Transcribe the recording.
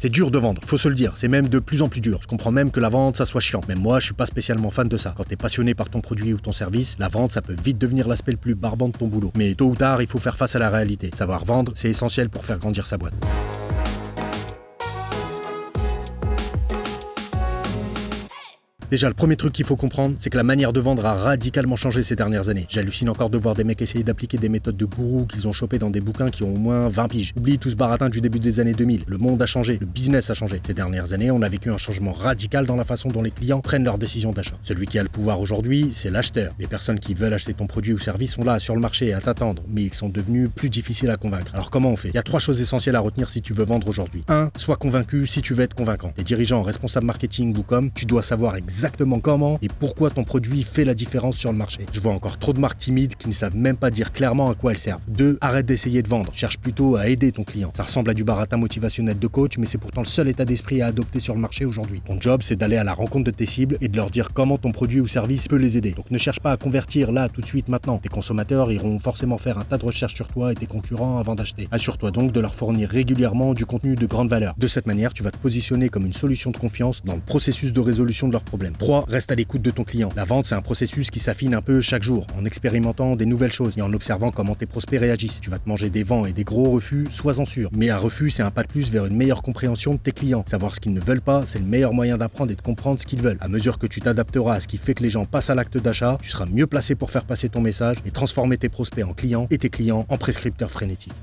C'est dur de vendre, faut se le dire, c'est même de plus en plus dur. Je comprends même que la vente, ça soit chiant. Même moi, je suis pas spécialement fan de ça. Quand t'es passionné par ton produit ou ton service, la vente, ça peut vite devenir l'aspect le plus barbant de ton boulot. Mais tôt ou tard, il faut faire face à la réalité. Savoir vendre, c'est essentiel pour faire grandir sa boîte. Déjà, le premier truc qu'il faut comprendre, c'est que la manière de vendre a radicalement changé ces dernières années. J'hallucine encore de voir des mecs essayer d'appliquer des méthodes de gourou qu'ils ont chopées dans des bouquins qui ont au moins 20 piges. Oublie tout ce baratin du début des années 2000. Le monde a changé, le business a changé. Ces dernières années, on a vécu un changement radical dans la façon dont les clients prennent leurs décisions d'achat. Celui qui a le pouvoir aujourd'hui, c'est l'acheteur. Les personnes qui veulent acheter ton produit ou service sont là sur le marché à t'attendre, mais ils sont devenus plus difficiles à convaincre. Alors comment on fait? Il y a 3 choses essentielles à retenir si tu veux vendre aujourd'hui. 1. Sois convaincu si tu veux être convaincant. Les dirigeants, responsables marketing ou com, tu dois savoir exactement comment et pourquoi ton produit fait la différence sur le marché. Je vois encore trop de marques timides qui ne savent même pas dire clairement à quoi elles servent. 2. Arrête d'essayer de vendre. Cherche plutôt à aider ton client. Ça ressemble à du baratin motivationnel de coach, mais c'est pourtant le seul état d'esprit à adopter sur le marché aujourd'hui. Ton job, c'est d'aller à la rencontre de tes cibles et de leur dire comment ton produit ou service peut les aider. Donc ne cherche pas à convertir là, tout de suite, maintenant. Tes consommateurs iront forcément faire un tas de recherches sur toi et tes concurrents avant d'acheter. Assure-toi donc de leur fournir régulièrement du contenu de grande valeur. De cette manière, tu vas te positionner comme une solution de confiance dans le processus de résolution de leurs problèmes. 3. Reste à l'écoute de ton client. La vente, c'est un processus qui s'affine un peu chaque jour, en expérimentant des nouvelles choses et en observant comment tes prospects réagissent. Tu vas te manger des vents et des gros refus, sois-en sûr. Mais un refus, c'est un pas de plus vers une meilleure compréhension de tes clients. Savoir ce qu'ils ne veulent pas, c'est le meilleur moyen d'apprendre et de comprendre ce qu'ils veulent. À mesure que tu t'adapteras à ce qui fait que les gens passent à l'acte d'achat, tu seras mieux placé pour faire passer ton message et transformer tes prospects en clients et tes clients en prescripteurs frénétiques.